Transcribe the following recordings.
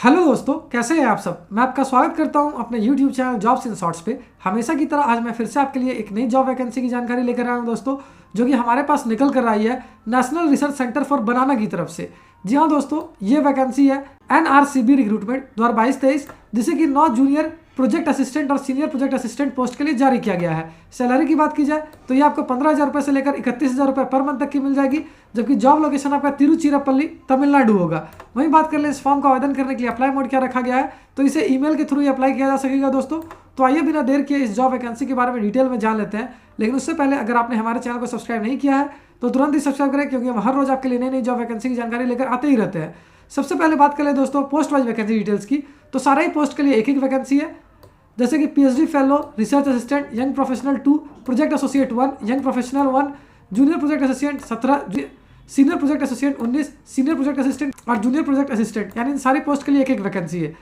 Hello दोस्तों, कैसे हैं आप सब। मैं आपका स्वागत करता हूं अपने YouTube channel jobs in shorts पे। हमेशा की तरह आज मैं फिर से आपके लिए एक नई जॉब वैकेंसी की जानकारी लेकर आया हूं दोस्तों, जो कि हमारे पास निकल कर आई है नेशनल रिसर्च सेंटर फॉर बनाना की तरफ से। जी हाँ दोस्तों, ये वैकेंसी है NRCB रिक्रूटमेंट 2022-23, जिसे कि 9 जूनियर प्रोजेक्ट असिस्टेंट और सीनियर प्रोजेक्ट असिस्टेंट पोस्ट के लिए जारी किया गया है। सैलरी की बात की जाए तो ये आपको 15,000 रुपये से लेकर 31,000 रुपये पर मंथ तक की मिल जाएगी, जबकि जॉब लोकेशन आपका तिरुचिरापल्ली तमिलनाडु होगा। वहीं बात कर ले इस फॉर्म का आवेदन करने के लिए अप्लाई मोड क्या रखा गया है, तो इसे ईमेल के थ्रू ही अप्लाई किया जा सकेगा दोस्तों। तो आइए बिना देर किए इस जॉब वैकेंसी के बारे में डिटेल में जान लेते हैं। लेकिन उससे पहले अगर आपने हमारे चैनल को सब्सक्राइब नहीं किया है तो तुरंत ही सब्सक्राइब करें, क्योंकि हम हर रोज आपके लिए नई नई जॉब वैकेंसी की जानकारी लेकर आते ही रहते हैं। सबसे पहले बात कर ले दोस्तों पोस्ट वाइज वैकेंसी डिटेल्स की, तो सारा ही पोस्ट के लिए एक वैकेंसी है, जैसे कि PhD fellow, research assistant, young professional 2, project associate 1, young professional 1, junior project assistant 17, senior project assistant 19, senior project assistant और जूनियर प्रोजेक्ट असिस्टेंट, यानी इन सारी पोस्ट के लिए एक वैकेंसी है।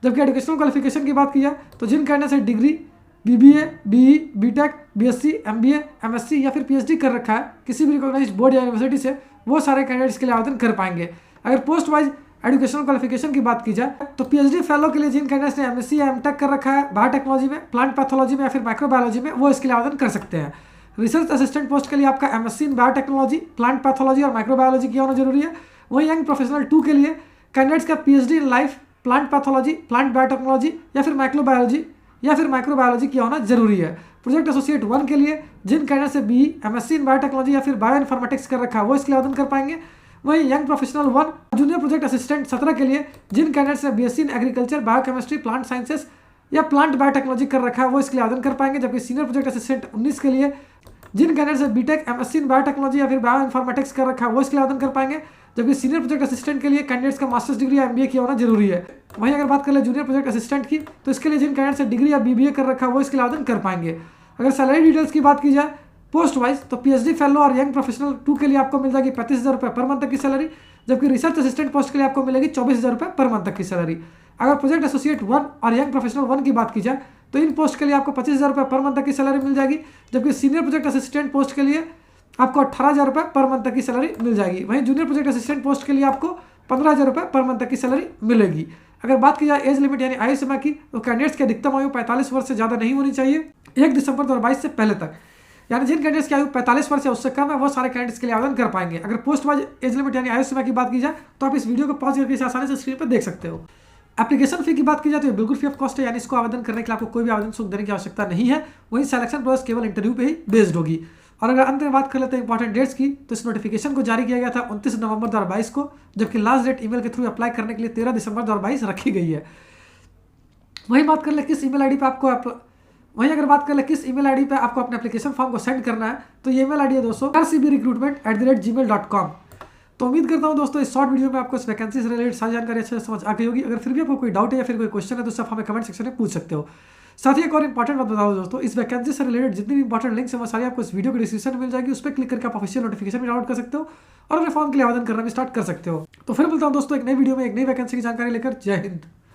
जबकि एजुकेशनल क्वालिफिकेशन की बात की जाए तो जिन कैंडिडेट्स से degree BBA, BE, BTech, BSc, MBA, MSc या फिर PhD कर रखा है किसी भी रिकॉग्नाइज्ड बोर्ड या यूनिवर्सिटी से, वो सारे कैंडिडेट्स के लिए आवेदन कर पाएंगे। अगर पोस्ट वाइज एजुकेशनल क्वालिफिकेशन की बात की जाए तो PhD फेलो के लिए जिन कैंडिडेट्स ने MSc या MTech कर रखा है बायोटेक्नोलॉजी में, प्लांट पैथोलॉजी में या फिर माइक्रोबायोलॉजी में, वो इसके लिए आवेदन कर सकते हैं। रिसर्च असिस्टेंट पोस्ट के लिए आपका MSc इन बायोटेक्नोलॉजी, प्लांट पैथोलॉजी और माइक्रोबायोलॉजी किया होना जरूरी है। वहीं यंग प्रोफेशनल 2 के लिए कैंडिडेट्स का PhD in life, plant pathology, plant biotechnology या फिर माइक्रोबायोलॉजी किया होना जरूरी है। प्रोजेक्ट एसोसिएट 1 के लिए जिन कैंडिडेट से BE, MSc इन बायोटेक्नोलॉजी या फिर बायो इन्फॉर्मेटिक्स कर रखा है, वो इसके लिए आवेदन कर पाएंगे। वहीं young professional 1, junior project assistant 17 के लिए जिन कैंडिडेट्स ने BSc in agriculture, biochemistry, plant sciences या प्लांट बायोटेक्नोलॉजी कर रखा है, वो इसके लिए आवेदन कर पाएंगे। जबकि सीनियर प्रोजेक्ट असिस्टेंट 19 के लिए जिन कैंडिडेट्स ने BTech, MSc इन बायोटेक्नोलॉजी या फिर बायो इन्फॉर्मेटिक्स कर रखा है, वो इसके लिए आवेदन कर पाएंगे। जबकि सीनियर प्रोजेक्ट असिस्टेंट के लिए कैंडिडेट्स का मास्टर्स डिग्री या MBA किया होना जरूरी है। वहीं अगर बात कर ले जूनियर प्रोजेक्ट असिस्टेंट की, तो इसके लिए जिन कैंडिडेट्स ने डिग्री या BBA कर रखा है, वो इसके लिए आवेदन कर पाएंगे। अगर सैलरी डिटेल्स की बात की जाए पोस्ट वाइज तो PhD फेलो और यंग प्रोफेशनल 2 के लिए आपको मिल जाएगी 35,000 रुपये पर मंथ तक की सैलरी, जबकि रिसर्च असिस्टेंट पोस्ट के लिए आपको मिलेगी 24,000 रुपये पर मंथ तक की सैलरी। अगर प्रोजेक्ट एसोसिएट 1 और यंग प्रोफेशनल 1 की बात की जाए तो इन पोस्ट के लिए आपको 25,000 रुपये पर मंथ तक की सैलरी मिल जाएगी, जबकि सीनियर प्रोजेक्ट असिस्टेंट पोस्ट के लिए आपको 18,000 रुपये पर मंथ तक की सैलरी मिल जाएगी। वहीं जूनियर प्रोजेक्ट असिस्टेंट पोस्ट के लिए आपको 15,000 रुपये पर मंथ तक की सैलरी मिलेगी। अगर बात की जाए एज लिमिट यानी आयु सीमा की, तो कैंडिडेट्स की अधिकतम आयु 45 वर्ष से ज़्यादा नहीं होनी चाहिए 1 दिसंबर 2022 से पहले तक। यानी जिन कैंडिडेट्स की आयु 45 वर्ष या उससे कम है, वो सारे कैंडिडेट्स के लिए आवेदन कर पाएंगे। अगर पोस्ट वाइज एज लिमिट यानी आयु सीमा की बात की जाए तो आप इस वीडियो को पॉज करके इसे आसानी से स्क्रीन पर देख सकते हो। एप्लीकेशन फी की बात की जाए तो ये बिल्कुल फ्री ऑफ कॉस्ट है, यानी इसको आवेदन करने के लिए आपको कोई भी आवेदन शुल्क देने की आवश्यकता नहीं है। वहीं सिलेक्शन प्रोसेस केवल इंटरव्यू पे ही बेस्ड होगी। और अगर अंत में बात कर लेते हैं इंपॉर्टेंट डेट्स की, तो इस नोटिफिकेशन को जारी किया गया था 29 नवंबर 2022 को, जबकि लास्ट डेट ईमेल के थ्रू अप्लाई करने के लिए 13 दिसंबर 2022 रखी गई है। वहीं बात कर ले किस ईमेल आईडी पे आपको अगर बात कर ले किस ईमेल आईडी पे आपको अपने एप्लीकेशन फॉर्म को सेंड करना है, तो ये ईमेल आईडी है दोस्तों rcbrecruitment@gmail.com। तो उम्मीद करता हूँ दोस्तों इस शॉर्ट वीडियो में आपको इस वैकेंसी से रिलेटेड सारी जानकारी अच्छे से समझ आ गई होगी। अगर फिर भी आपको कोई डाउट है या फिर कोई क्वेश्चन है तो आप हमें कमेंट सेक्शन में पूछ सकते हो। साथ ही एक और इंपॉर्टेंट बात बताओ दोस्तों, इस वैकेंसी से रिलेटेड जितनी भी इंपॉर्टेंट लिंक्स हैं वो सारी आपको इस वीडियो के डिस्क्रिप्शन में मिल जाएगी। उस पर क्लिक करके आप ऑफिशियल नोटिफिकेशन भी डाउनलोड कर सकते हो और अपने फॉर्म के लिए आवेदन करना भी स्टार्ट कर सकते हो। तो फिर मिलता हूँ दोस्तों एक नई वीडियो में एक नई वैकेंसी की जानकारी लेकर। जय हिंद।